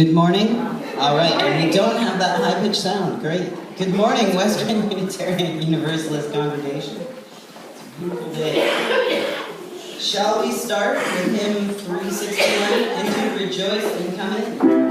Good morning. All right, and we don't have that high-pitched sound. Great. Good morning, Western Unitarian Universalist congregation. It's a beautiful day. Shall we start with hymn 361, Into Rejoice and Come In?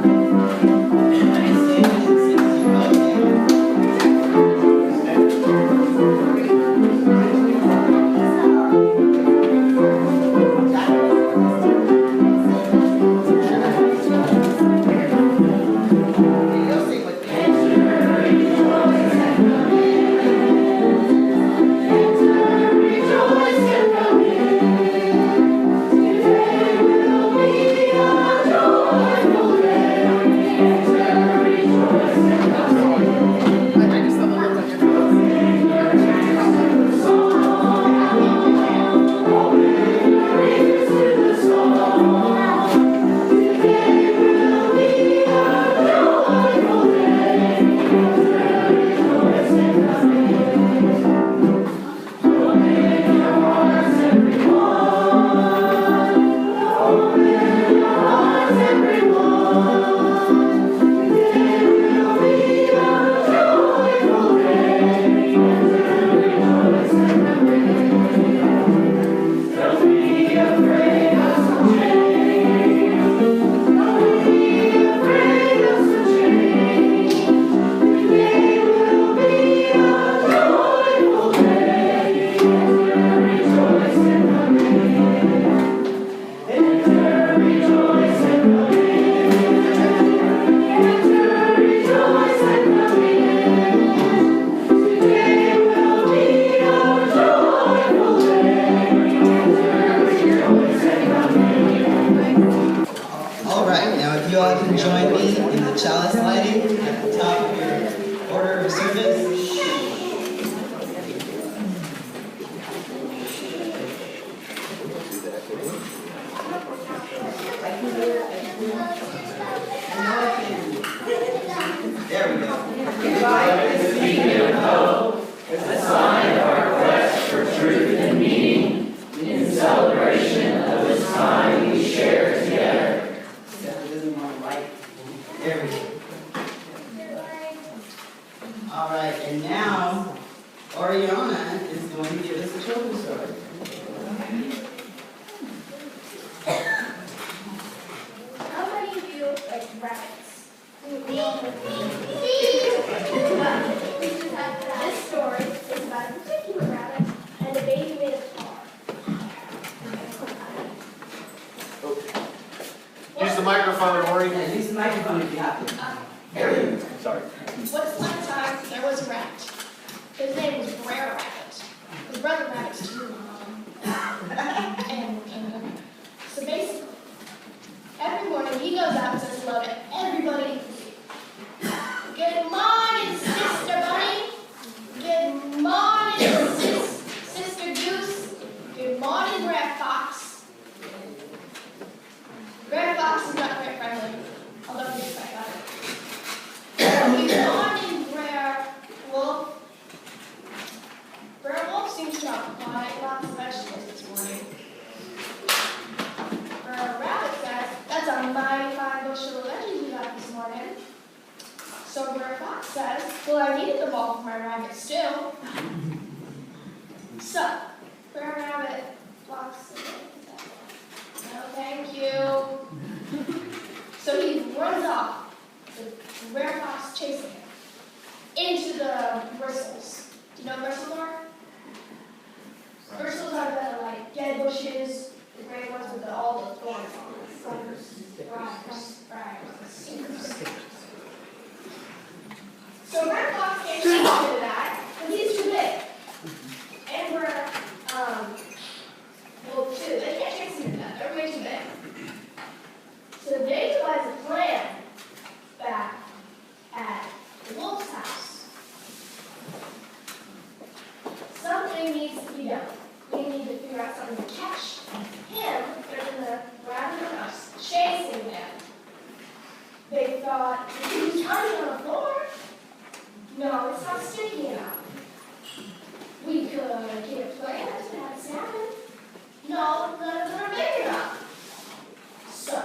No, none of them are big enough. So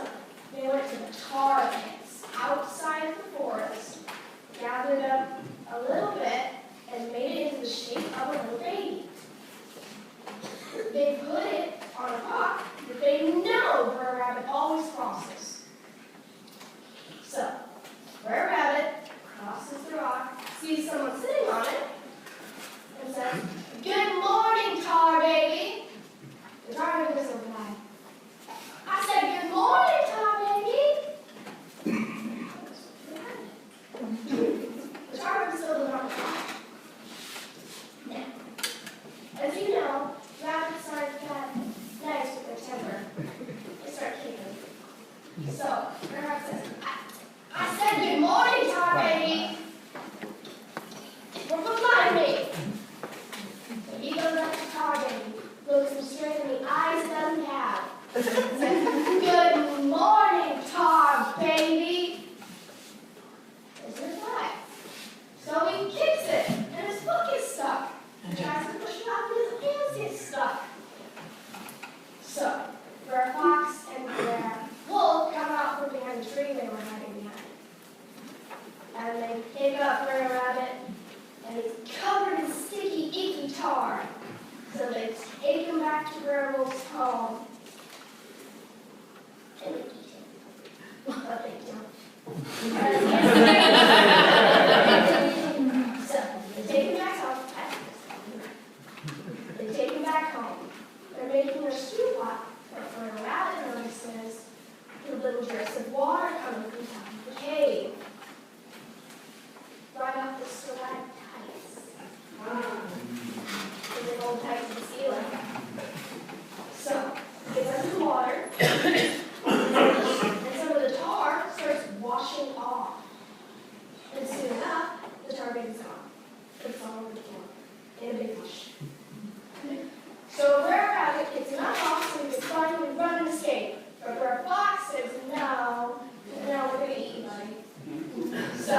they went to the tar pits tree they were hiding behind. And they pick up Brer Rabbit, and he's covered in sticky, icky tar. So they take him back to Brer Wolf's home, and they eat him. But they don't. So they take him back home. They take him back home. They're making a stew pot, but Brer Rabbit notices the little drips of water coming from top of the cave. Right off the stalactites. So they hold tight to the ceiling. So, gets under the water, and some of the tar starts washing off. And soon enough, the tar gets gone. It's all over the floor in a big wash. So Brer Rabbit gets knocked off so he can finally run and escape. But Brer Fox says, no, we're going to eat you, buddy. So,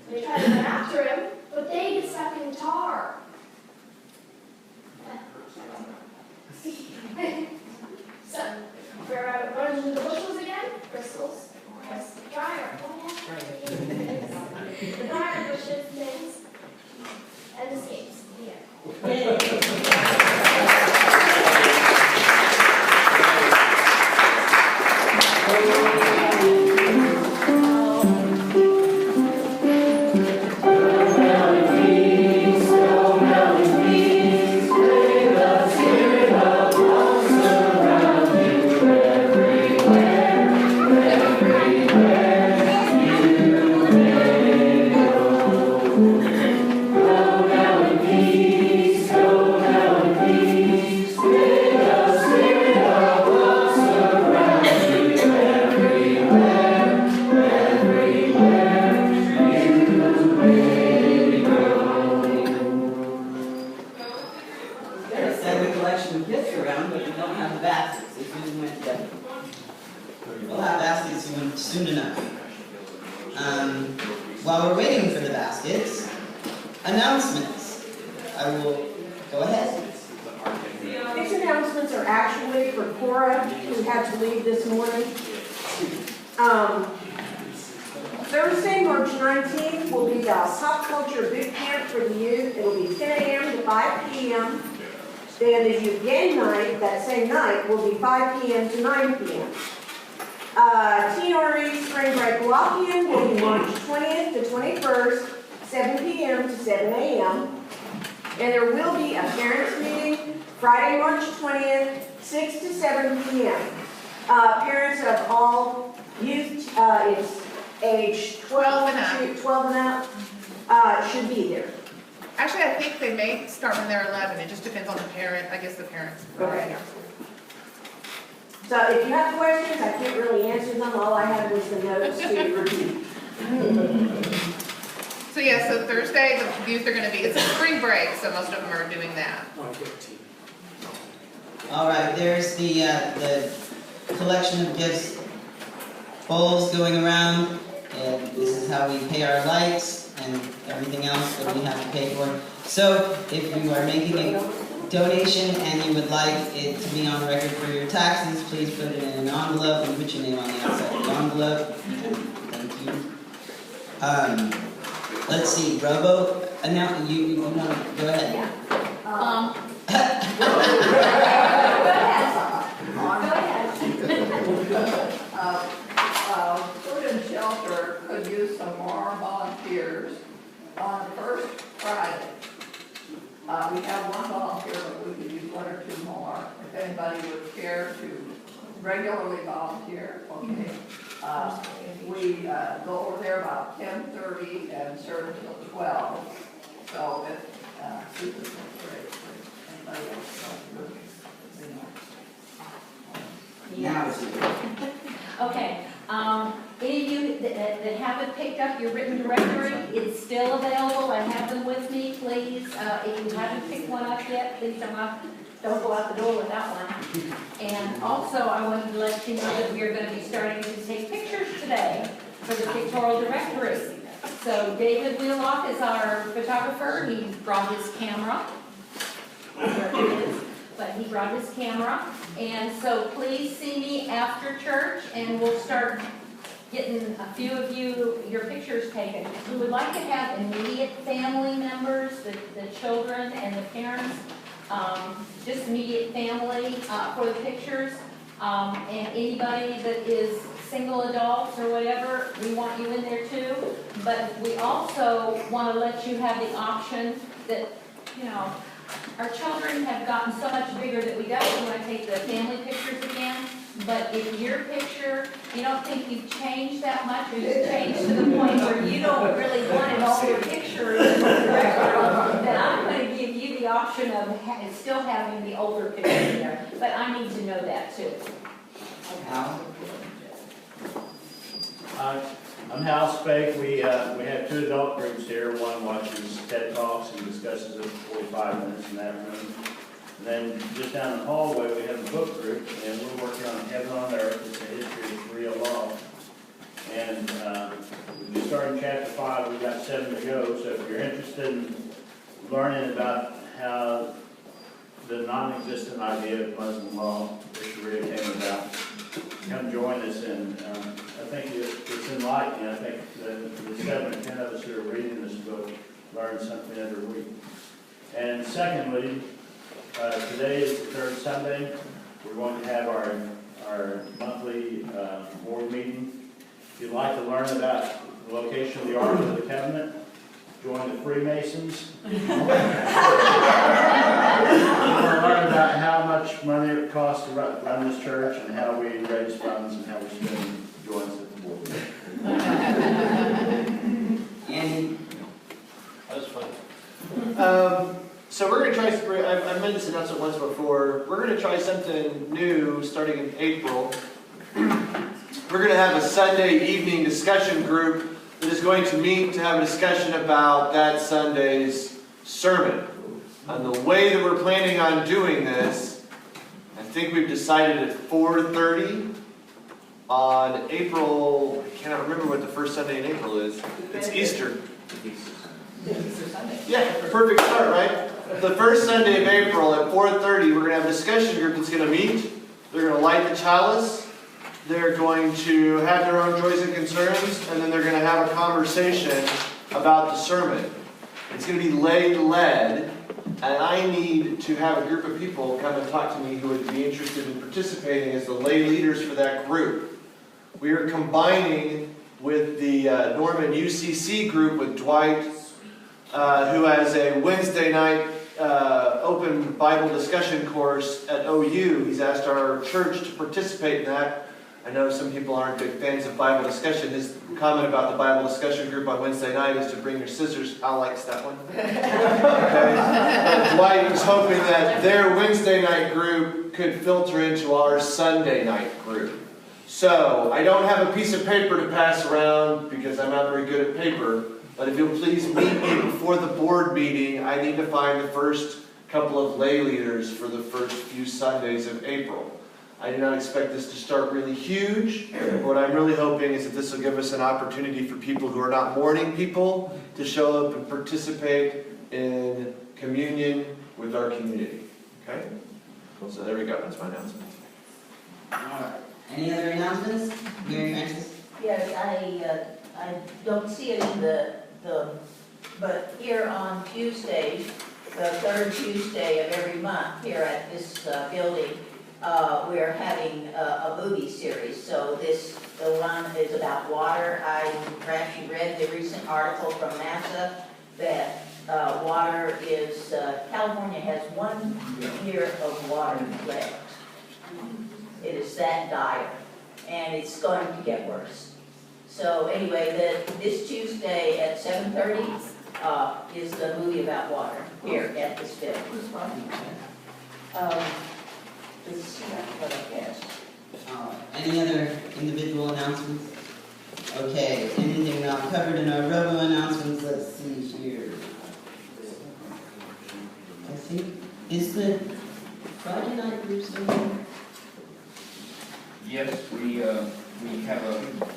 they try to run after him, but they get stuck in tar. So, Brer Rabbit runs into the bushes again, bristles, press the dryer. The dryer bushes things, and escapes. Yeah. Soon enough. While we're waiting for the baskets, announcements. I will go ahead. These announcements are actually for Cora, who had to leave this morning. Thursday, March 19th, will be the Pop Culture Boot Camp for the youth. It will be 10 a.m. to 5 p.m. Then the youth game night, that same night, will be 5 p.m. to 9 p.m. Teen Army Spring Break Walk-In will be March 20th to 21st, 7 p.m. to 7 a.m. And there will be a parents' meeting Friday, March 20th, 6 to 7 p.m. Parents of all youth, it's age 12 and up, should be there. Actually, I think they may start when they're 11. It just depends on the parent. I guess the parents. Okay. So if you have questions, I can't really answer them. All I had was the notes to repeat. So yeah, so Thursday the youth are going to be, it's a spring break, so most of them are doing that. All right, there's the collection of gifts, bowls going around, and this is how we pay our lights and everything else that we have to pay for. So if you are making a donation and you would like it to be on record for your taxes, please put it in an envelope and put your name on the outside of the envelope. Thank you. Let's see, Robo, you want to go ahead. Yeah. Food and Shelter could use some more volunteers on the first Friday. We have one volunteer, but we could use one or two more. If anybody would care to regularly volunteer, okay. We go over there about 10:30 and serve until 12. So if Susan's great, anybody else Okay. Any of you that haven't picked up your written directory, it's still available. I have them with me, please. If you haven't picked one up yet, please don't go out the door without one. And also, I wanted to let you know that we are going to be starting to take pictures today for the pictorial directory. So David Wheelock is our photographer. He brought his camera. There it is. But he brought his camera. And so please see me after church, and we'll start getting a few of you, your pictures taken. We would like to have immediate family members, the children and the parents, just immediate family for the pictures. And anybody that is single adults or whatever, we want you in there too. But we also want to let you have the option that, you know, our children have gotten so much bigger that we definitely want to take the family pictures again. But if your picture, you don't think you've changed that much, or you've changed to the point where you don't really want an older picture, then I'm going to give you the option of still having the older picture there. But I need to know that too. Al? I'm Hal Spake. We have two adult groups here. One watches TED Talks and discusses it for 45 minutes in that room. And then just down the hallway, we have a book group, and we're working on Heaven on Earth. It's a history of real law. And we started chapter 5. We've got 7 to go. So if you're interested in learning about how the non-existent idea of Muslim law, or Sharia, came about, come join us. And I think it's enlightening. I think the 7 or 10 of us who are reading this book learn something every week. And secondly, today is the third Sunday. We're going to have our monthly board meeting. If you'd like to learn about the location of the Ark of the Covenant, join the Freemasons. You want to learn about how much money it costs to run this church and how we raise funds and how we spend, join us at the board meeting. Andy? That was fun. So we're going to try, I've made this announcement once before, we're going to try something new starting in April. We're going to have a Sunday evening discussion group that is going to meet to have a discussion about that Sunday's sermon. And the way that we're planning on doing this, I think we've decided at 4:30 on April, I cannot remember what the first Sunday in April is. It's Easter. Yeah, perfect start, right? The first Sunday of April at 4:30, we're going to have a discussion group that's going to meet. They're going to light the chalice. They're going to have their own joys and concerns, and then they're going to have a conversation about the sermon. It's going to be lay-led, and I need to have a group of people come and talk to me who would be interested in participating as the lay leaders for that group. We are combining with the Norman UCC group with Dwight, who has a Wednesday night open Bible discussion course at OU. He's asked our church to participate in that. I know some people aren't big fans of Bible discussion. His comment about the Bible discussion group on Wednesday night is to bring your scissors. Al likes that one. Okay. Dwight was hoping that their Wednesday night group could filter into our Sunday night group. So, I don't have a piece of paper to pass around because I'm not very good at paper. But if you'll please meet me before the board meeting, I need to find the first couple of lay leaders for the first few Sundays of April. I do not expect this to start really huge. What I'm really hoping is that this will give us an opportunity for people who are not morning people to show up and participate in communion with our community. Okay? So there we go. That's my announcement. All right. Any other announcements? Mary Frances? Yes, I don't see it in but here on Tuesday, the third Tuesday of every month here at this building, we're having a movie series. So the one is about water. I actually read the recent article from NASA that water is, California has 1 year of water left. It is that dire, and it's going to get worse. So anyway, this Tuesday at 7:30 is the movie about water here at this building. Let's see what I guess. Any other individual announcements? Okay, anything not covered in our robo announcements? Let's see here. I think, is the Friday night group still here? Yes, we have a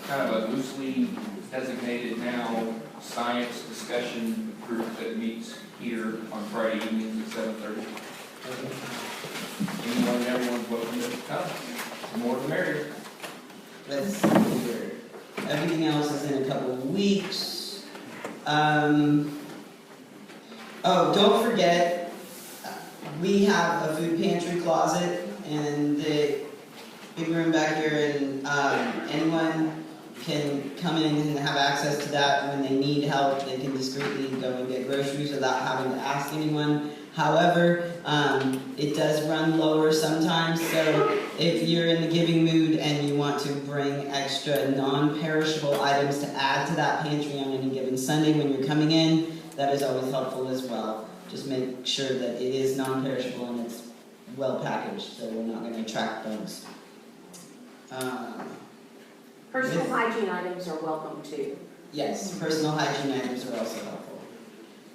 kind of a loosely designated now science discussion group that meets here on Friday evenings at 7:30. Okay. Anyone and everyone's welcome to come. The more the merrier. Let's see here. Everything else is in a couple of weeks. Oh, don't forget, we have a food pantry closet in the big room back here, and anyone can come in and have access to that. When they need help, they can discreetly go and get groceries without having to ask anyone. However, it does run lower sometimes, so if you're in the giving mood and you want to bring extra non-perishable items to add to that pantry on any given Sunday when you're coming in, that is always helpful as well. Just make sure that it is non-perishable and it's well packaged, so we're not going to attract bugs. Personal hygiene items are welcome too. Yes, personal hygiene items are also helpful.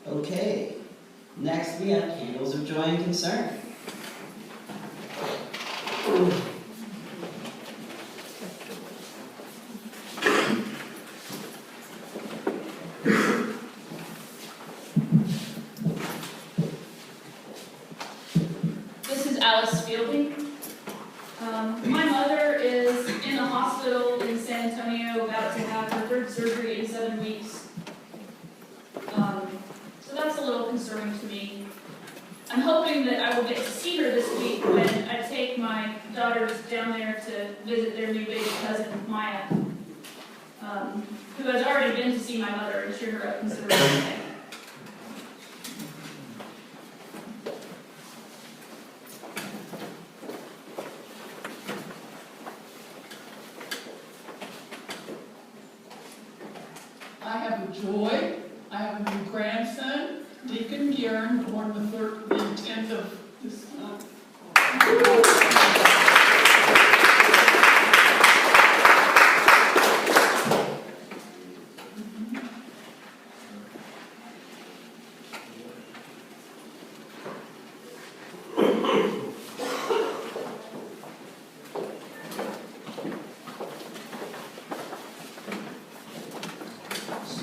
Okay, next we have candles of joy and concern. This is Alice Fielding. My mother is in the hospital in San Antonio, about to have her third surgery in 7 weeks. So that's a little concerning to me. I'm hoping that I will get to see her this week when I take my daughters down there to visit their new baby cousin, Maya, who has already been to see my mother and cheer her up and sort of thing. I have a joy. I have a new grandson, Deacon Bjorn, born the 10th of this month.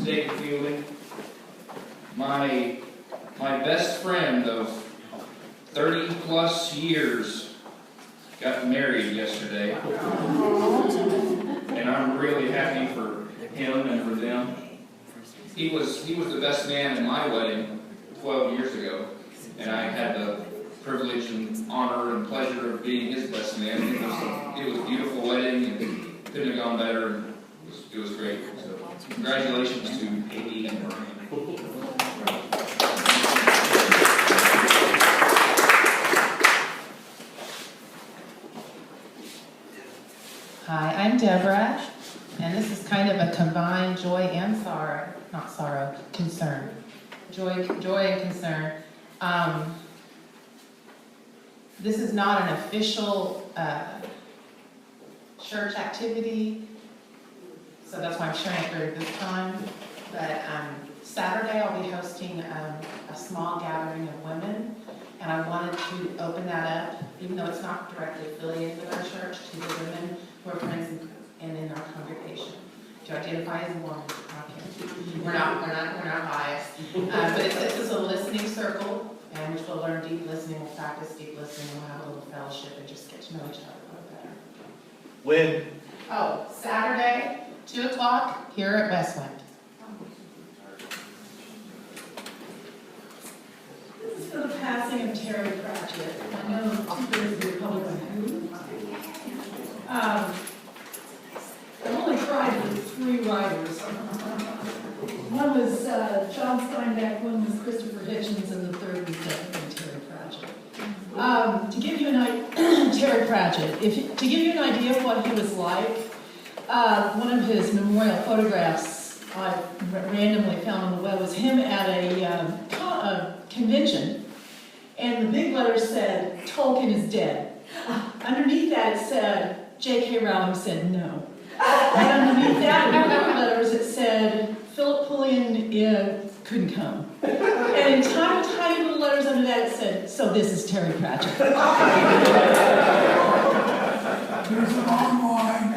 David Fielding. My best friend of 30 plus years got married yesterday. And I'm really happy for him and for them. He was the best man at my wedding 12 years ago. And I had the privilege and honor and pleasure of being his best man. It was a beautiful wedding and couldn't have gone better. It was great. So congratulations to Amy and Brian. Hi, I'm Deborah, and this is kind of a combined joy and sorrow, not sorrow, concern. Joy and concern. This is not an official church activity, so that's why I'm sharing it during this time. But Saturday I'll be hosting a small gathering of women, and I wanted to open that up, even though it's not directly affiliated with our church, to the women who are friends and in our congregation. To identify as a woman, okay. We're not biased, but it's just a listening circle, and which we'll learn deep listening, we'll practice deep listening, we'll have a little fellowship and just get to know each other a little better. When? Oh, Saturday, 2 o'clock, here at Westwind. This is for the passing of Terry Pratchett. I know two-thirds of the Republican who. I've only tried with 3 writers. One was John Steinbeck, one was Christopher Hitchens, and the third was definitely Terry Pratchett. To give you an idea, Terry Pratchett, to give you an idea of what he was like, one of his memorial photographs I randomly found on the web was him at a convention, and the big letters said, "Tolkien is dead." Underneath that it said, J.K. Rowling said no. And underneath that, in bigger letters, it said, Philip Pulliam couldn't come. And in tiny little letters under that, it said, so this is Terry Pratchett. There's an online,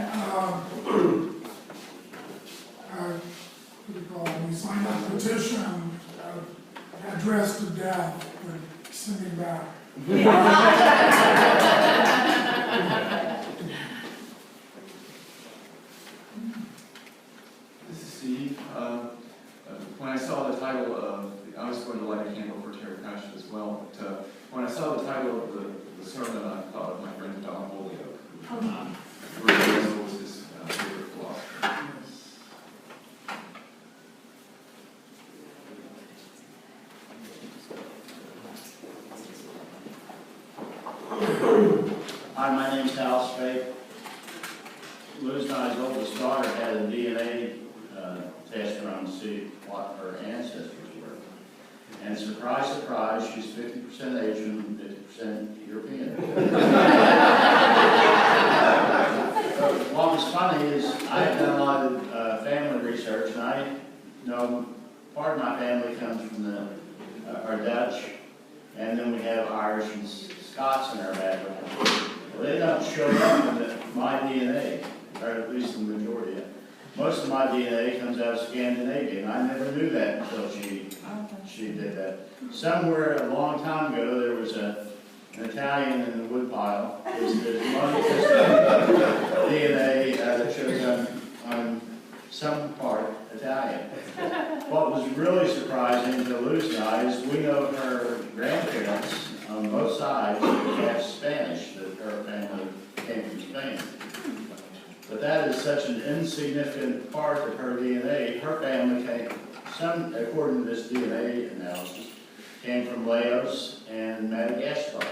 what do you call it, we signed a petition addressed to death, but send him back. Steve. When I saw the title of, I was going to light a candle for Terry Pratchett as well, but when I saw the title of the sermon, I thought of my friend Don Holyoke, who was his favorite philosopher. Hi, my name's Hal Spake. Lou's and I's oldest daughter had a DNA test run to see what her ancestors were. And surprise, surprise, she's 50% Asian, 50% European. What was funny is I had done a lot of family research, and I know part of my family comes from are Dutch, and then we have Irish and Scots in our background. Well, they don't show up in my DNA, or at least the majority of it. Most of my DNA comes out of Scandinavia, and I never knew that until she did that. Somewhere a long time ago, there was an Italian in the woodpile. There's one DNA that shows on some part Italian. What was really surprising to Luce and I is we know her grandparents on both sides have Spanish, that her family came from Spain. But that is such an insignificant part of her DNA. Her family came, according to this DNA analysis, came from Laos and Madagascar.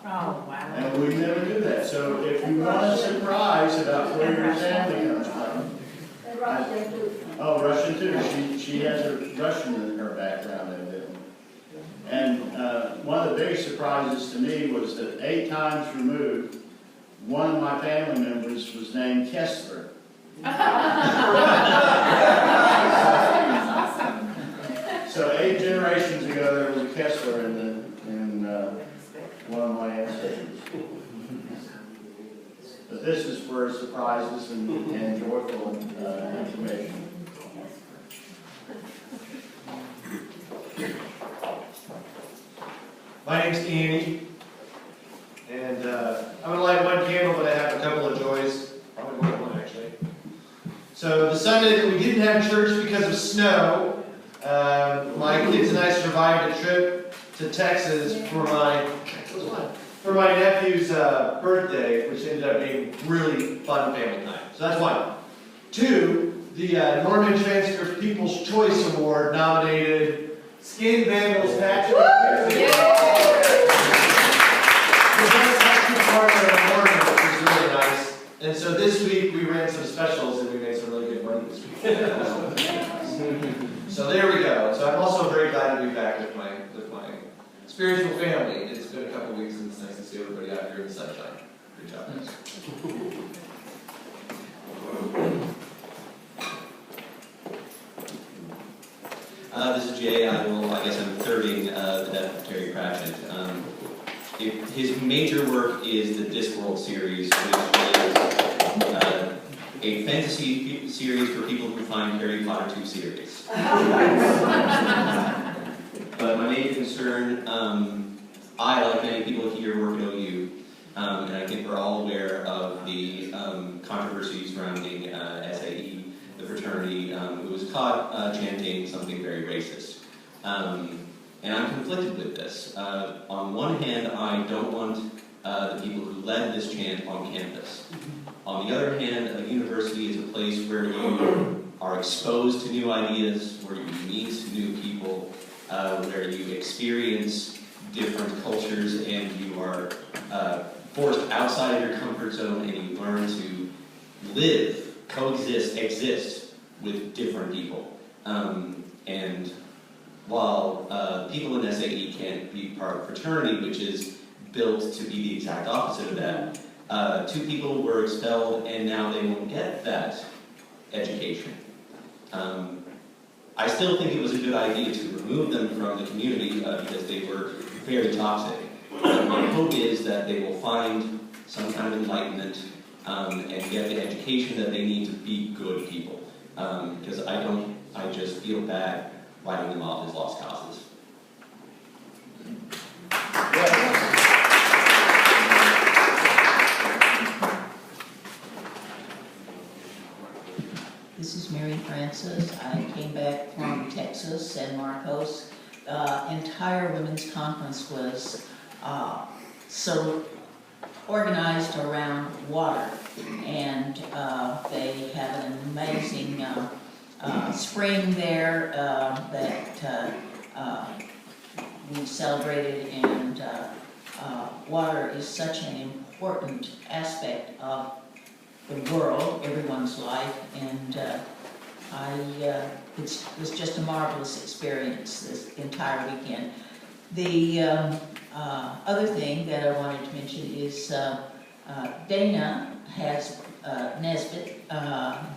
Oh, wow. And we never knew that. So if you want a surprise about where your family comes from, Russian too. oh, Russian too. She has a Russian in her background, evidently. And one of the big surprises to me was that 8 times removed, one of my family members was named Kessler. So 8 generations ago, there was a Kessler in one of my ancestors. But this is for surprises and joyful information. My name's Andy, and I'm going to light one candle, but I have a couple of joys. Probably more than one, actually. So the Sunday that we didn't have church because of snow, my kids and I survived a trip to Texas for my nephew's birthday, which ended up being really fun family time. So that's one. 2, the Norman Transcript People's Choice Award nominated Skin Vandals Patrick. Which is really nice. And so this week we ran some specials and we made some really good money this week. So there we go. So I'm also very glad to be back with my spiritual family. It's been a couple weeks and it's nice to see everybody out here in the sunshine. Good job, guys. This is Jay. I guess I'm thirding the death of Terry Pratchett. His major work is the Discworld series, which is a fantasy series for people who find Harry Potter too serious. But my main concern, I, like many people here, work at OU, and I think we're all aware of the controversy surrounding SAE, the fraternity, who was caught chanting something very racist. And I'm conflicted with this. On one hand, I don't want the people who led this chant on campus. On the other hand, a university is a place where you are exposed to new ideas, where you meet new people, where you experience different cultures, and you are forced outside of your comfort zone, and you learn to live, coexist, exist with different people. And while people in SAE can't be part of fraternity, which is built to be the exact opposite of that, 2 people were expelled and now they won't get that education. I still think it was a good idea to remove them from the community because they were very toxic. My hope is that they will find some kind of enlightenment and get the education that they need to be good people. Because I just feel bad writing them off as lost causes. This is Mary Friend. Francis. I came back from Texas, San Marcos. Entire women's conference was so organized around water, and they have an amazing spring there that we celebrated, and water is such an important aspect of the world, everyone's life, and it was just a marvelous experience this entire weekend. The other thing that I wanted to mention is Dana has Nesbitt,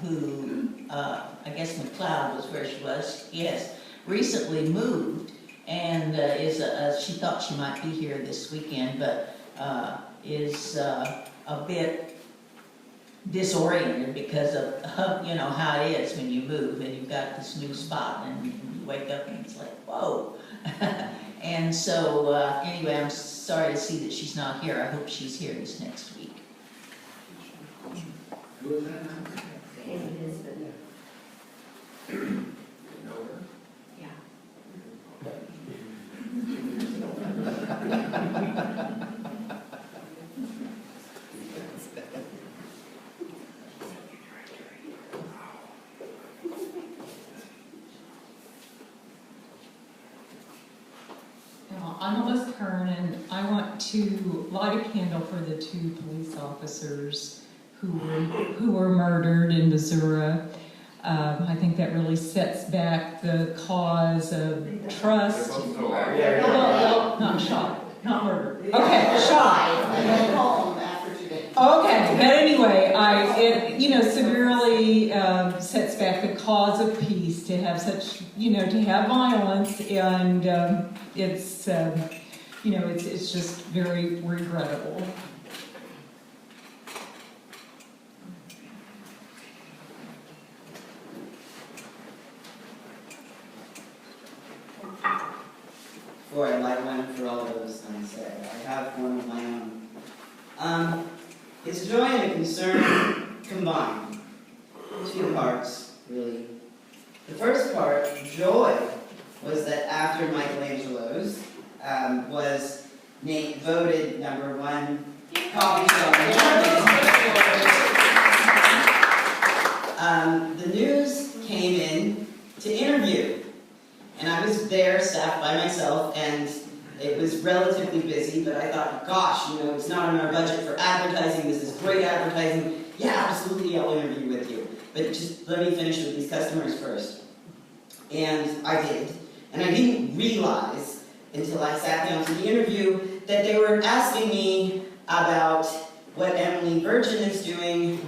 who I guess McLeod was where she was. Yes, recently moved, and she thought she might be here this weekend, but is a bit disoriented because of you know how it is when you move and you've got this new spot and you wake up and it's like whoa. And so anyway, I'm sorry to see that she's not here. I hope she's here this next week. Who is that? I'm Melissa Kern, and I want to light a candle for the 2 police officers who were murdered in Missouri. I think that really sets back the cause of trust. Well, not shot, not murdered. Okay, shot. Okay, but anyway, it severely sets back the cause of peace to have such, to have violence, and it's just very regrettable. Before I light one for all those unsaid, I have one of my own. It's joy and a concern combined. 2 parts, really. The first part, joy, was that after Michelangelo's was voted #1 coffee shop, the news came in to interview, and I was there, staffed by myself, and it was relatively busy, but I thought, gosh, it's not in our budget for advertising, this is great advertising, yeah, absolutely, I'll interview with you. But just let me finish with these customers first. And I did. And I didn't realize, until I sat down to the interview, that they were asking me about what Emily Virgin is doing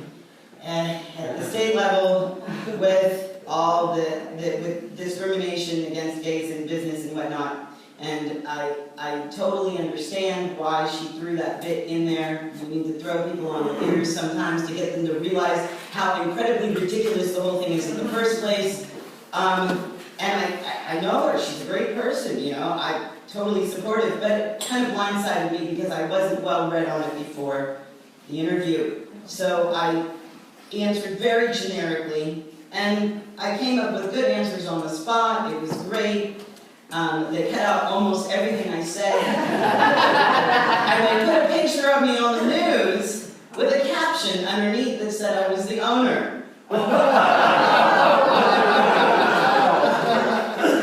at the state level with all with discrimination against gays in business and whatnot. And I totally understand why she threw that bit in there. You need to throw people on the ears sometimes to get them to realize how incredibly ridiculous the whole thing is in the first place. And I know her, she's a great person, I'm totally supportive, but it kind of blindsided me because I wasn't well read on it before the interview. So I answered very generically, and I came up with good answers on the spot. It was great. They cut out almost everything I said. And they put a picture of me on the news with a caption underneath that said I was the owner.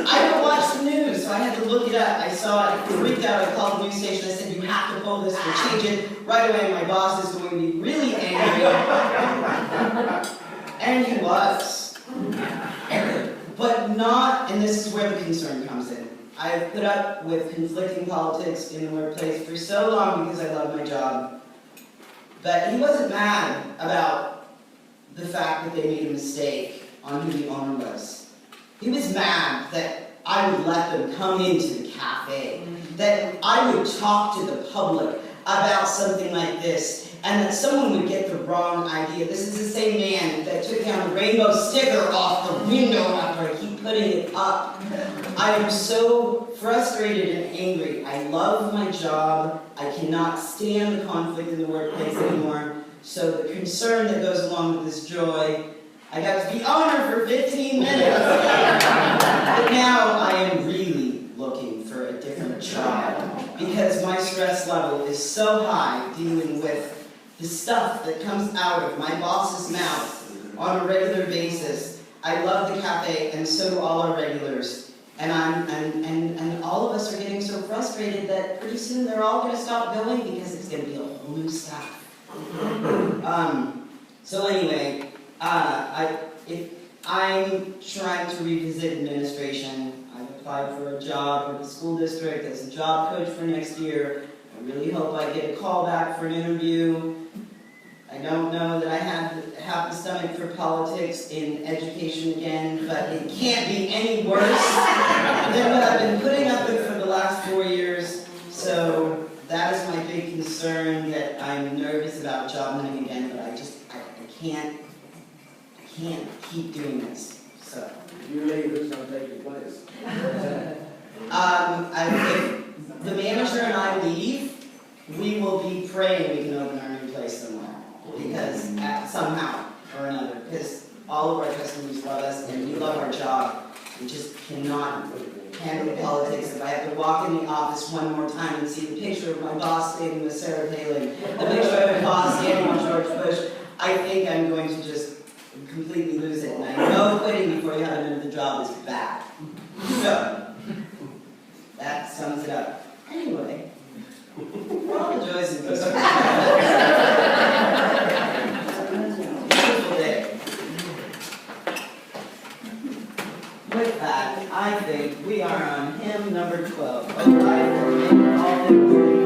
I don't watch the news, so I had to look it up. I saw it, freaked out, I called the news station, I said, you have to pull this or change it. Right away, my boss is going to be really angry. And he was. But not, and this is where the concern comes in. I've put up with conflicting politics in the workplace for so long because I love my job. But he wasn't mad about the fact that they made a mistake on who the owner was. He was mad that I would let them come into the cafe, that I would talk to the public about something like this, and that someone would get the wrong idea. This is the same man that took down the rainbow sticker off the window after I keep putting it up. I am so frustrated and angry. I love my job. I cannot stand the conflict in the workplace anymore. So the concern that goes along with this joy I got to be on her for 15 minutes. But now I am really looking for a different job because my stress level is so high dealing with the stuff that comes out of my boss's mouth on a regular basis. I love the cafe, and so do all our regulars. And all of us are getting so frustrated that pretty soon they're all going to stop going because it's going to be a whole new staff. So anyway, if I'm trying to revisit administration. I've applied for a job with the school district as a job coach for next year. I really hope I get a call back for an interview. I don't know that I have the stomach for politics in education again, but it can't be any worse than what I've been putting up with for the last 4 years. So that is my big concern, that I'm nervous about job hunting again, but I can't keep doing this. So If you leave, who's going to take your place? if the manager and I leave, we will be praying we can open our new place somewhere. Because somehow or another, because all of our customers love us and we love our job. We just cannot handle politics. If I have to walk in the office one more time and see the picture of my boss standing with Sarah Palin, the picture of my boss standing with George Bush, I think I'm going to just completely lose it. And I know quitting before you have another job is bad. So, that sums it up. Anyway, for all the joys and concerns. Beautiful day. With that, I think we are on hymn number 12. Oh, I will make all things.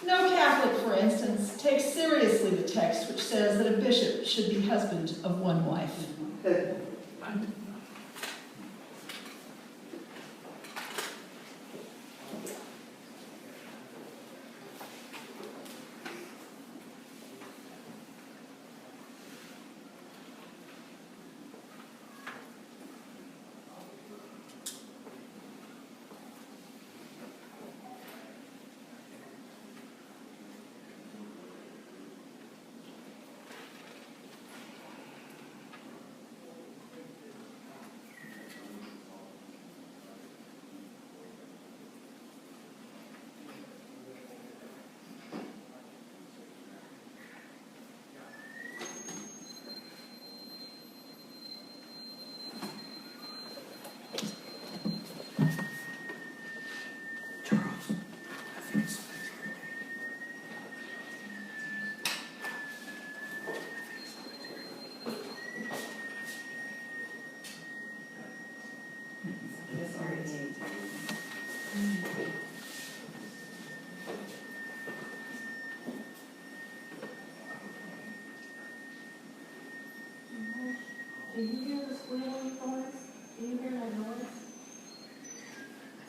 No Catholic, for instance, takes seriously the text which says that a bishop should be husband of one wife. Do you hear the squealing noise? Do you hear that noise?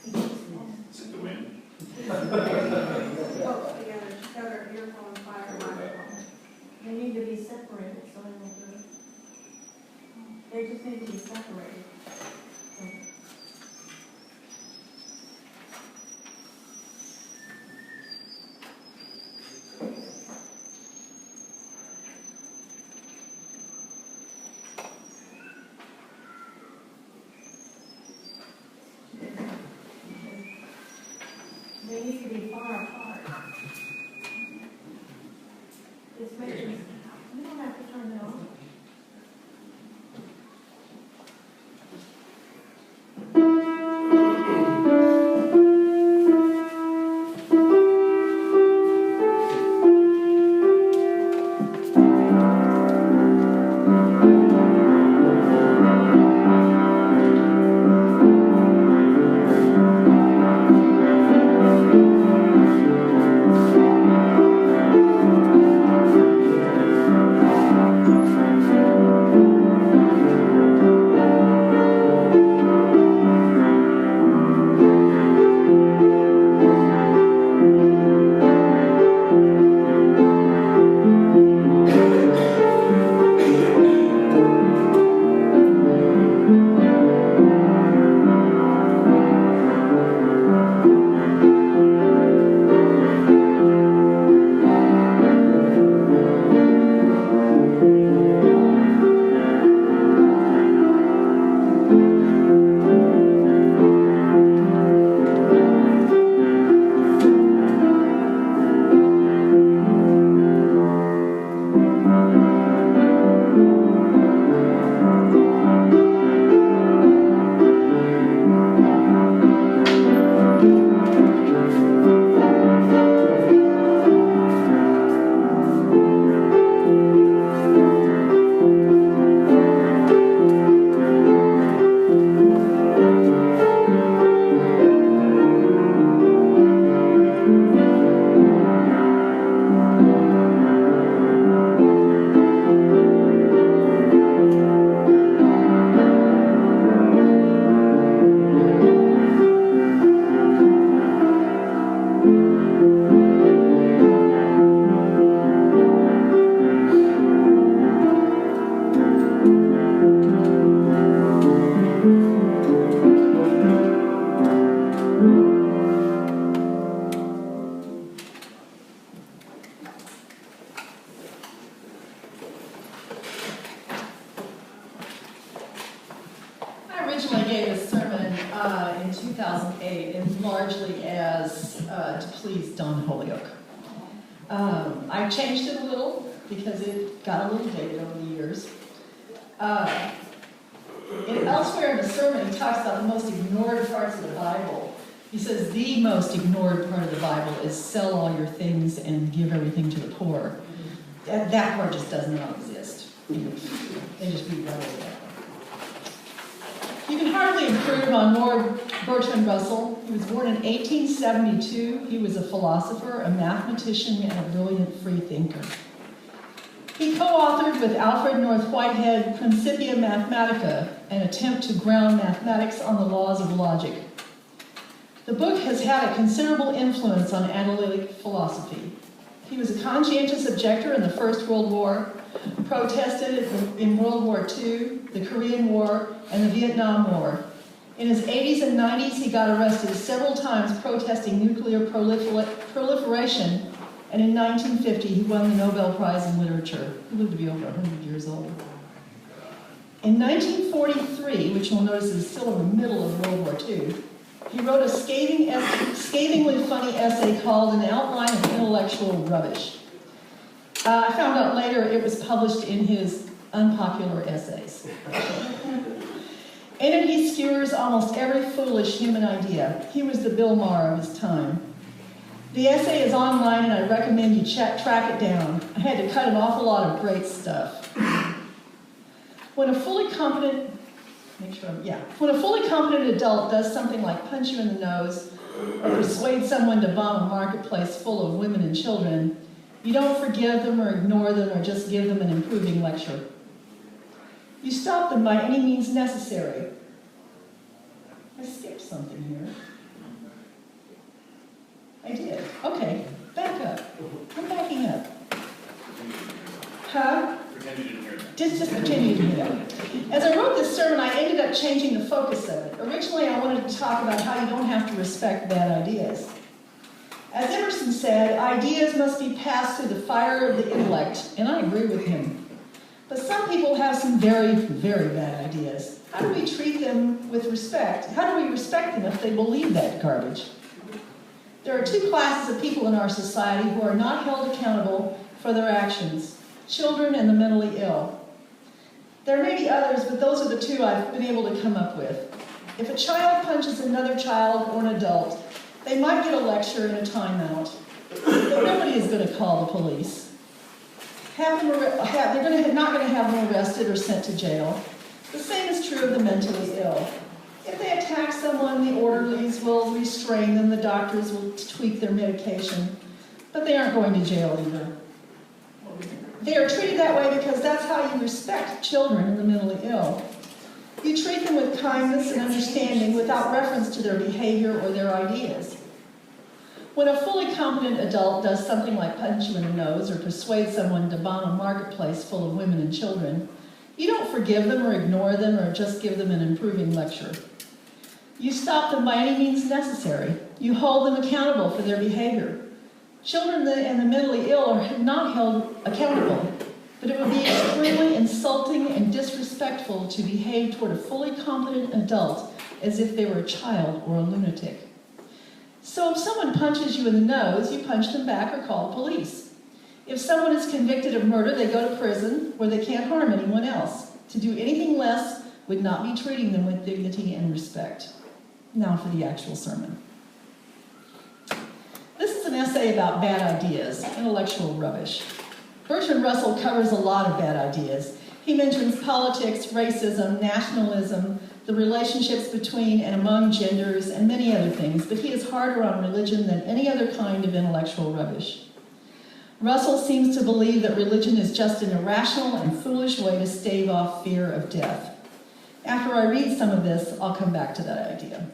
Is it the wind? Oh, yeah, she's got her earphone fire microphone. They need to be separated, so they won't do it. They just need to be separated. They need to be far apart. It's making, you don't have to turn it on. Originally gave a sermon in 2008, and largely as to please Don Holyoke. I changed it a little because it got a little dated over the years. Elsewhere in the sermon, he talks about the most ignored parts of the Bible. He says the most ignored part of the Bible is sell all your things and give everything to the poor. That part just does not exist. They just read right over that. You can hardly improve on more Bertrand Russell. He was born in 1872. He was a philosopher, a mathematician, and a brilliant free thinker. He co-authored with Alfred North Whitehead Principia Mathematica, an attempt to ground mathematics on the laws of logic. The book has had a considerable influence on analytic philosophy. He was a conscientious objector in the First World War, protested in World War II, the Korean War, and the Vietnam War. In his 80s and 90s, he got arrested several times protesting nuclear proliferation, and in 1950, he won the Nobel Prize in Literature. He lived to be over 100 years old. In 1943, which you'll notice is still in the middle of World War II, he wrote a scathingly funny essay called An Outline of Intellectual Rubbish. I found out later it was published in his Unpopular Essays. In it, he skewers almost every foolish human idea. He was the Bill Maher of his time. The essay is online, and I recommend you track it down. I had to cut an awful lot of great stuff. When a fully competent adult does something like punch you in the nose or persuade someone to bomb a marketplace full of women and children, you don't forgive them or ignore them or just give them an improving lecture. You stop them by any means necessary. I skipped something here. I did. Okay, back up. I'm backing up. Huh? Pretend you didn't hear that. Just pretend you didn't hear that. As I wrote this sermon, I ended up changing the focus of it. Originally, I wanted to talk about how you don't have to respect bad ideas. As Emerson said, ideas must be passed through the fire of the intellect, and I agree with him. But some people have some very, very bad ideas. How do we treat them with respect? How do we respect them if they believe that garbage? There are two classes of people in our society who are not held accountable for their actions: children and the mentally ill. There may be others, but those are the two I've been able to come up with. If a child punches another child or an adult, they might get a lecture and a timeout, but nobody is going to call the police. They're not going to have them arrested or sent to jail. The same is true of the mentally ill. If they attack someone, the orderlies will restrain them, the doctors will tweak their medication, but they aren't going to jail either. They are treated that way because that's how you respect children and the mentally ill. You treat them with kindness and understanding without reference to their behavior or their ideas. When a fully competent adult does something like punch you in the nose or persuade someone to bomb a marketplace full of women and children, you don't forgive them or ignore them or just give them an improving lecture. You stop them by any means necessary. You hold them accountable for their behavior. Children and the mentally ill are not held accountable, but it would be extremely insulting and disrespectful to behave toward a fully competent adult as if they were a child or a lunatic. So if someone punches you in the nose, you punch them back or call the police. If someone is convicted of murder, they go to prison where they can't harm anyone else. To do anything less would not be treating them with dignity and respect. Now for the actual sermon. This is an essay about bad ideas, intellectual rubbish. Bertrand Russell covers a lot of bad ideas. He mentions politics, racism, nationalism, the relationships between and among genders, and many other things, but he is harder on religion than any other kind of intellectual rubbish. Russell seems to believe that religion is just an irrational and foolish way to stave off fear of death. After I read some of this, I'll come back to that idea.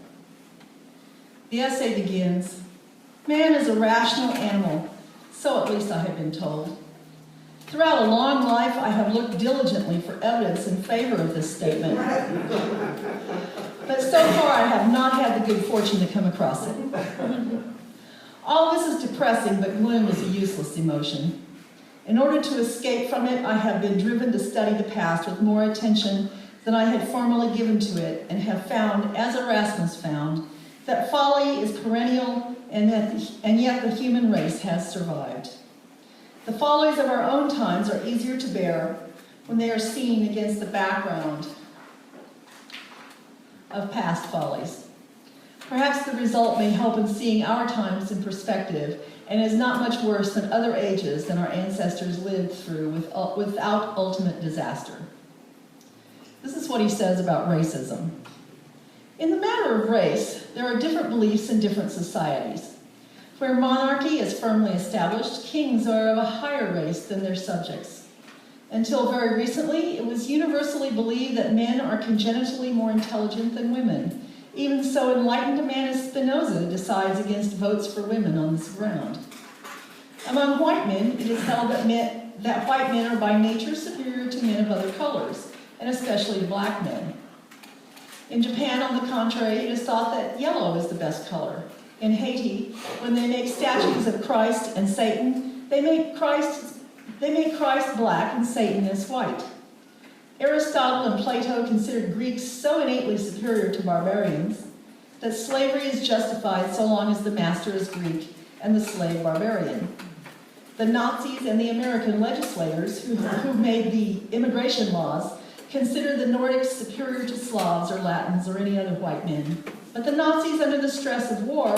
The essay begins, "Man is a rational animal, so at least I have been told. Throughout a long life, I have looked diligently for evidence in favor of this statement. But so far, I have not had the good fortune to come across it. All this is depressing, but gloom is a useless emotion. In order to escape from it, I have been driven to study the past with more attention than I had formerly given to it, and have found, as Erasmus found, that folly is perennial, and yet the human race has survived. The follies of our own times are easier to bear when they are seen against the background of past follies. Perhaps the result may help in seeing our times in perspective, and is not much worse than other ages than our ancestors lived through without ultimate disaster." This is what he says about racism. In the matter of race, there are different beliefs in different societies. Where monarchy is firmly established, kings are of a higher race than their subjects. Until very recently, it was universally believed that men are congenitally more intelligent than women. Even so enlightened a man as Spinoza decides against votes for women on this ground. Among white men, it is held that white men are by nature superior to men of other colors, and especially to black men. In Japan, on the contrary, it is thought that yellow is the best color. In Haiti, when they make statues of Christ and Satan, they make Christ black and Satan as white. Aristotle and Plato considered Greeks so innately superior to barbarians that slavery is justified so long as the master is Greek and the slave barbarian. The Nazis and the American legislators who made the immigration laws considered the Nordics superior to Slavs or Latins or any other white men. But the Nazis, under the stress of war,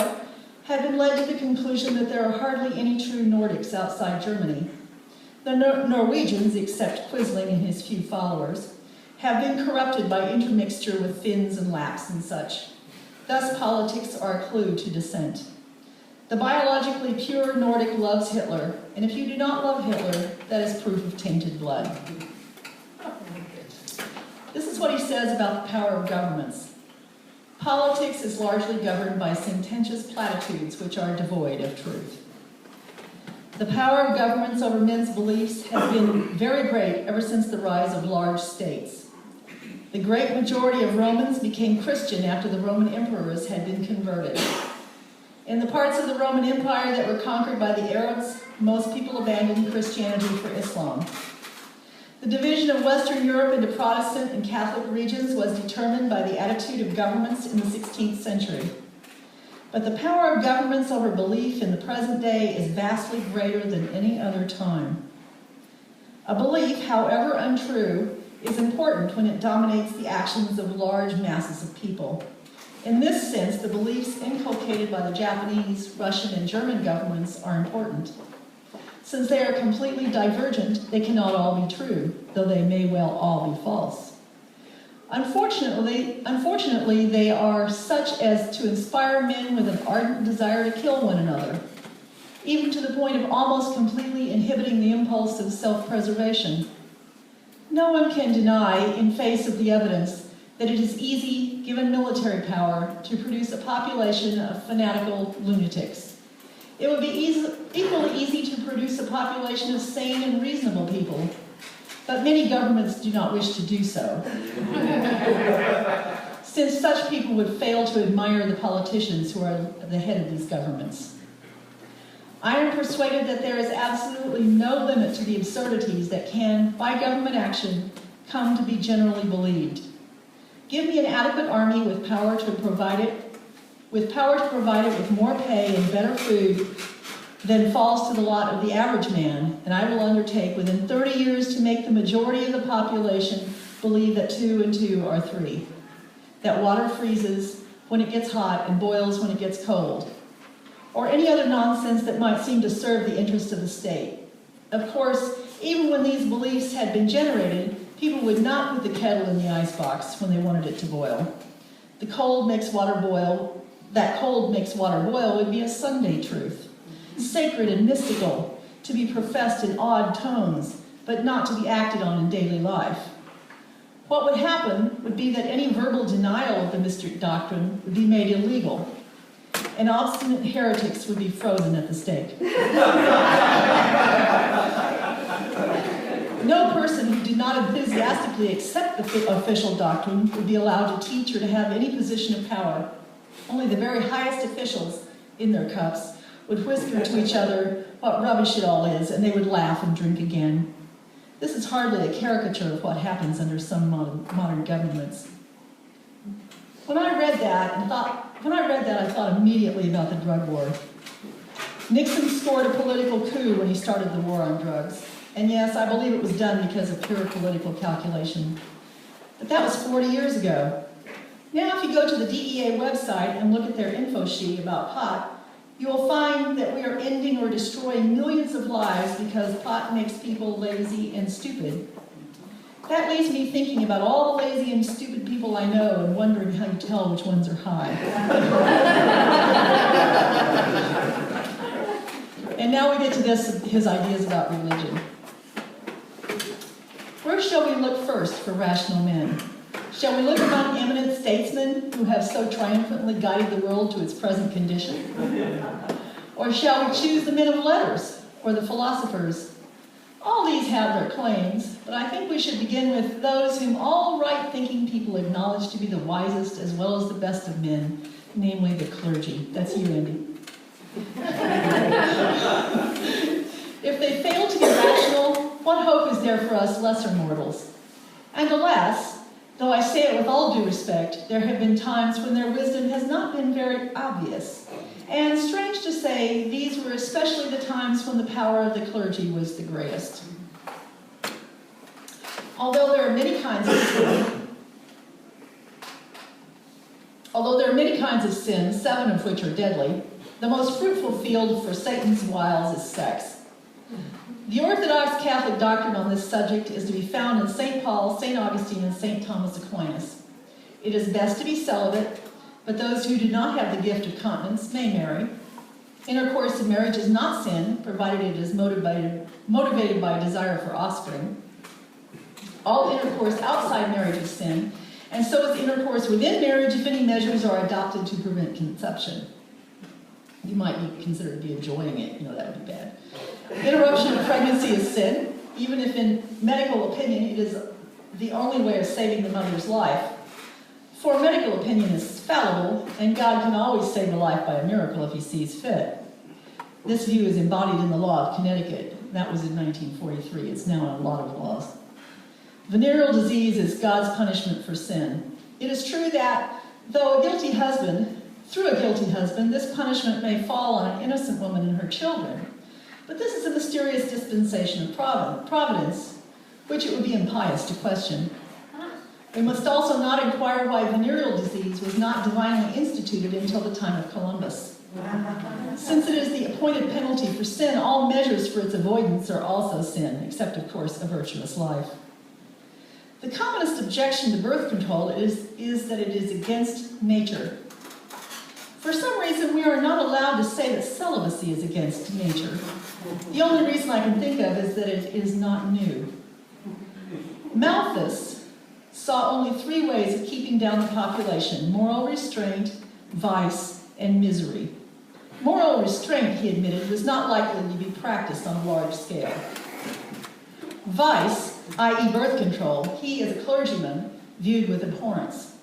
had been led to the conclusion that there are hardly any true Nordics outside Germany. The Norwegians, except Quisling and his few followers, have been corrupted by intermixture with Finns and Lapps and such. Thus, politics are a clue to dissent. The biologically pure Nordic loves Hitler, and if you do not love Hitler, that is proof of tainted blood. This is what he says about the power of governments. Politics is largely governed by sententious platitudes which are devoid of truth. The power of governments over men's beliefs has been very great ever since the rise of large states. The great majority of Romans became Christian after the Roman emperors had been converted. In the parts of the Roman Empire that were conquered by the Arabs, most people abandoned Christianity for Islam. The division of Western Europe into Protestant and Catholic regions was determined by the attitude of governments in the 16th century. But the power of governments over belief in the present day is vastly greater than any other time. A belief, however untrue, is important when it dominates the actions of large masses of people. In this sense, the beliefs inculcated by the Japanese, Russian, and German governments are important. Since they are completely divergent, they cannot all be true, though they may well all be false. Unfortunately, they are such as to inspire men with an ardent desire to kill one another, even to the point of almost completely inhibiting the impulse of self-preservation. No one can deny, in face of the evidence, that it is easy, given military power, to produce a population of fanatical lunatics. It would be equally easy to produce a population of sane and reasonable people, but many governments do not wish to do so, since such people would fail to admire the politicians who are at the head of these governments. I am persuaded that there is absolutely no limit to the absurdities that can, by government action, come to be generally believed. Give me an adequate army with power to provide it with more pay and better food than falls to the lot of the average man, and I will undertake within 30 years to make the majority of the population believe that 2 and 2 are 3, that water freezes when it gets hot and boils when it gets cold, or any other nonsense that might seem to serve the interest of the state. Of course, even when these beliefs had been generated, people would not put the kettle in the icebox when they wanted it to boil. That cold makes water boil would be a Sunday truth, sacred and mystical, to be professed in odd tones, but not to be acted on in daily life. What would happen would be that any verbal denial of the mystic doctrine would be made illegal, and obstinate heretics would be frozen at the stake. No person who did not enthusiastically accept the official doctrine would be allowed to teach or to have any position of power. Only the very highest officials, in their cups, would whisper to each other what rubbish it all is, and they would laugh and drink again. This is hardly a caricature of what happens under some modern governments. When I read that, I thought immediately about the drug war. Nixon scored a political coup when he started the war on drugs. And yes, I believe it was done because of pure political calculation. But that was 40 years ago. Now, if you go to the DEA website and look at their info sheet about pot, you will find that we are ending or destroying millions of lives because pot makes people lazy and stupid. That leaves me thinking about all the lazy and stupid people people I know and wondering how you tell which ones are high. And now we get to his ideas about religion. Where shall we look first for rational men? Shall we look among eminent statesmen who have so triumphantly guided the world to its present condition? Or shall we choose the men of letters or the philosophers? All these have their claims, but I think we should begin with those whom all right-thinking people acknowledge to be the wisest as well as the best of men, namely the clergy. That's you, Andy. If they fail to be rational, what hope is there for us lesser mortals? And alas, though I say it with all due respect, there have been times when their wisdom has not been very obvious. And strange to say, these were especially the times when the power of the clergy was the greatest. Although there are many kinds of sin, 7 of which are deadly, the most fruitful field for Satan's wiles is sex. The Orthodox Catholic doctrine on this subject is to be found in St. Paul, St. Augustine, and St. Thomas Aquinas. It is best to be celibate, but those who do not have the gift of continence may marry. Intercourse in marriage is not sin, provided it is motivated by a desire for offspring. All intercourse outside marriage is sin, and so is intercourse within marriage if any measures are adopted to prevent conception. You might be considered to be enjoying it, that would be bad. Interruption of pregnancy is sin, even if in medical opinion it is the only way of saving the mother's life. For medical opinion is fallible, and God can always save a life by a miracle if he sees fit. This view is embodied in the law of Connecticut. That was in 1943. It's now in a lot of laws. Venereal disease is God's punishment for sin. It is true that, through a guilty husband, this punishment may fall on an innocent woman and her children. But this is a mysterious dispensation of providence, which it would be impious to question. We must also not inquire why venereal disease was not divinely instituted until the time of Columbus. Since it is the appointed penalty for sin, all measures for its avoidance are also sin, except, of course, a virtuous life. The commonest objection to birth control is that it is against nature. For some reason, we are not allowed to say that celibacy is against nature. The only reason I can think of is that it is not new. Malthus saw only 3 ways of keeping down the population: moral restraint, vice, and misery. Moral restraint, he admitted, was not likely to be practiced on a large scale. Vice, i.e. birth control, he, as a clergyman, viewed with abhorrence.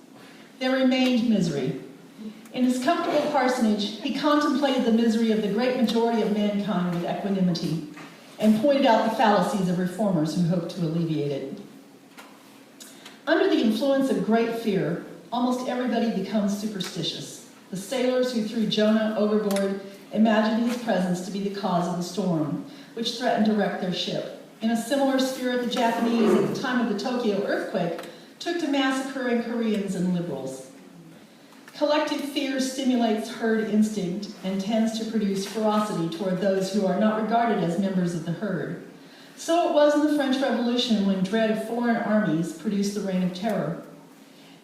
There remained misery. In his comfortable parsonage, he contemplated the misery of the great majority of mankind with equanimity and pointed out the fallacies of reformers who hoped to alleviate it. Under the influence of great fear, almost everybody becomes superstitious. The sailors who threw Jonah overboard imagined his presence to be the cause of the storm, which threatened to wreck their ship. In a similar spirit, the Japanese, at the time of the Tokyo earthquake, took to massacring Koreans and liberals. Collective fear stimulates herd instinct and tends to produce ferocity toward those who are not regarded as members of the herd. So it was in the French Revolution when dread of foreign armies produced the Reign of Terror.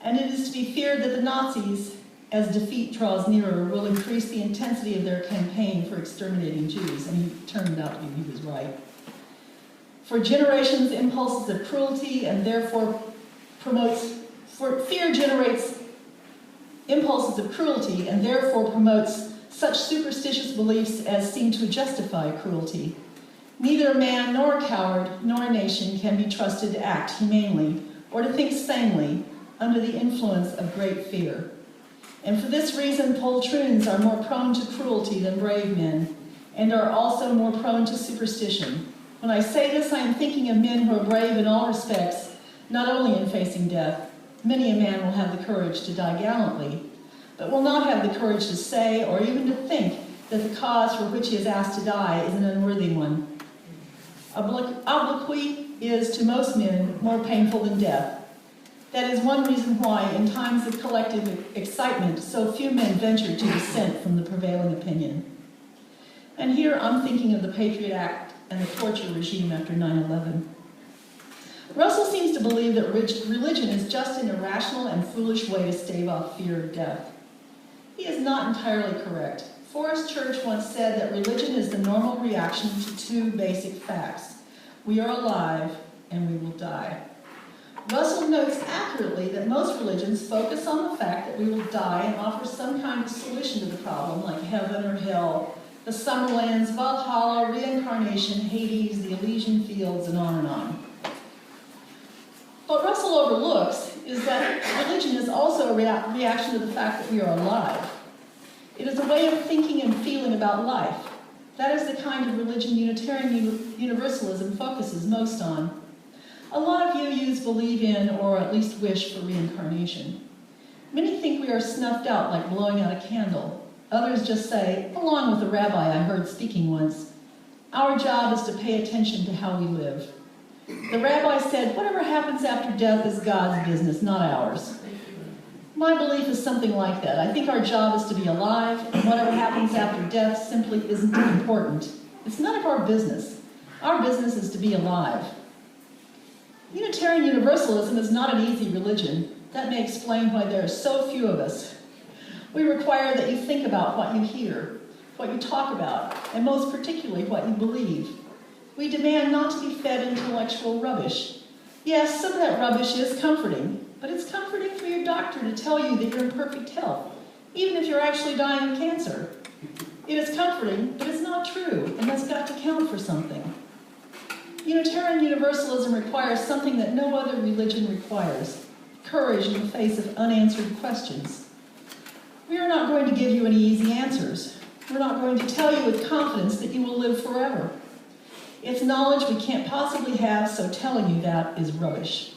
And it is to be feared that the Nazis, as defeat draws nearer, will increase the intensity of their campaign for exterminating Jews, and he turned out to be, he was right. For generations, impulses of cruelty and therefore fear generates impulses of cruelty and therefore promotes such superstitious beliefs as seem to justify cruelty. Neither a man nor a coward nor a nation can be trusted to act humanely or to think sanely under the influence of great fear. And for this reason, poltroons are more prone to cruelty than brave men and are also more prone to superstition. When I say this, I am thinking of men who are brave in all respects, not only in facing death. Many a man will have the courage to die gallantly, but will not have the courage to say or even to think that the cause for which he is asked to die is an unworthy one. Obloquy is, to most men, more painful than death. That is one reason why, in times of collective excitement, so few men venture to dissent from the prevailing opinion. And here I'm thinking of the Patriot Act and the torture regime after 9/11. Russell seems to believe that religion is just an irrational and foolish way to stave off fear of death. He is not entirely correct. Forrest Church once said that religion is the normal reaction to two basic facts. We are alive and we will die. Russell notes accurately that most religions focus on the fact that we will die and offer some kind of solution to the problem, like heaven or hell, the Summerlands, Valhalla, reincarnation, Hades, the Elysian Fields, and on and on. What Russell overlooks is that religion is also a reaction to the fact that we are alive. It is a way of thinking and feeling about life. That is the kind of religion Unitarian Universalism focuses most on. A lot of UUs believe in, or at least wish for, reincarnation. Many think we are snuffed out like blowing out a candle. Others just say, along with a rabbi I heard speaking once, our job is to pay attention to how we live. The rabbi said, whatever happens after death is God's business, not ours. My belief is something like that. I think our job is to be alive, and whatever happens after death simply isn't important. It's none of our business. Our business is to be alive. Unitarian Universalism is not an easy religion. That may explain why there are so few of us. We require that you think about what you hear, what you talk about, and most particularly what you believe. We demand not to be fed intellectual rubbish. Yes, some of that rubbish is comforting, but it's comforting for your doctor to tell you that you're in perfect health, even if you're actually dying of cancer. It is comforting, but it's not true, and that's got to count for something. Unitarian Universalism requires something that no other religion requires: courage in the face of unanswered questions. We are not going to give you any easy answers. We're not going to tell you with confidence that you will live forever. It's knowledge we can't possibly have, so telling you that is rubbish.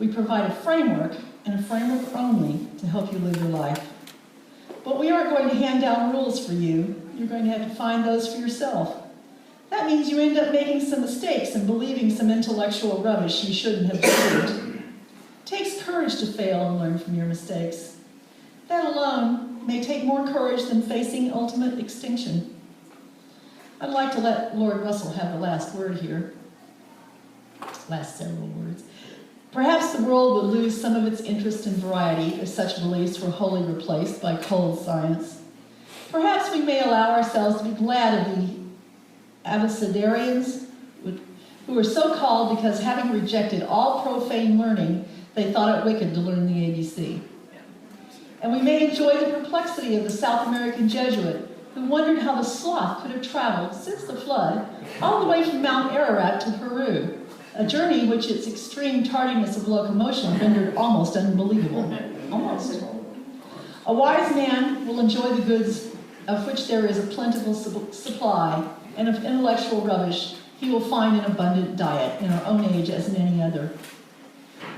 We provide a framework, and a framework only, to help you live your life. But we aren't going to hand down rules for you. You're going to have to find those for yourself. That means you end up making some mistakes and believing some intellectual rubbish you shouldn't have believed. It takes courage to fail and learn from your mistakes. That alone may take more courage than facing ultimate extinction. I'd like to let Lord Russell have the last word here. Last several words. Perhaps the world would lose some of its interest in variety if such beliefs were wholly replaced by cold science. Perhaps we may allow ourselves to be glad of the Abecedarians, who were so called because, having rejected all profane learning, they thought it wicked to learn the ABC. And we may enjoy the perplexity of the South American Jesuit, who wondered how the sloth could have traveled since the flood all the way from Mount Ararat to Peru, a journey which its extreme tardiness of locomotion rendered almost unbelievable. Almost. A wise man will enjoy the goods of which there is a plentiful supply, and of intellectual rubbish he will find an abundant diet in our own age as in any other.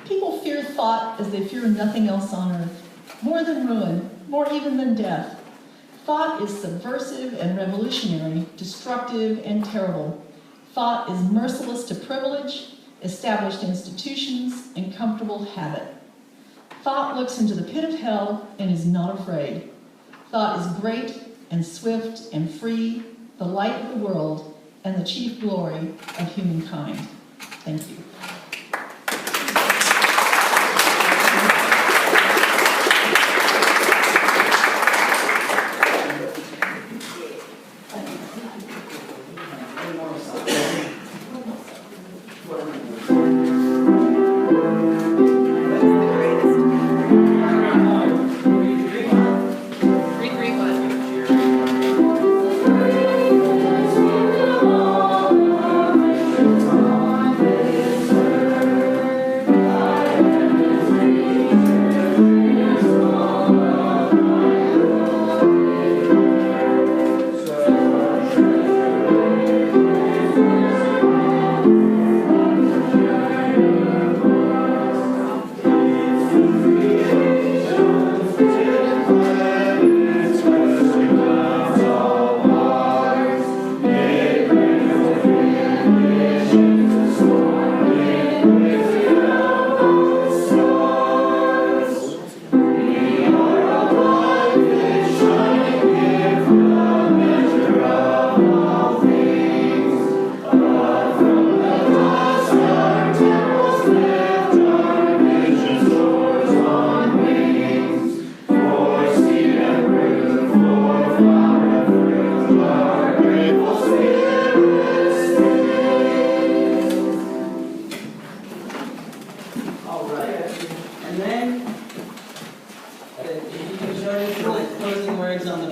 People fear thought as they fear nothing else on earth, more than ruin, more even than death. Thought is subversive and revolutionary, destructive and terrible. Thought is merciless to privilege, established institutions, and comfortable habit. Thought looks into the pit of hell and is not afraid. Thought is great and swift and free, the light of the world, and the chief glory of humankind. Thank you. Read one.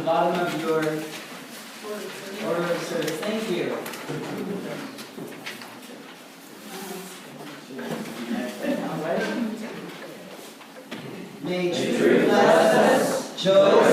bottom of your order of service. Thank you. All right. May truth bless us, joy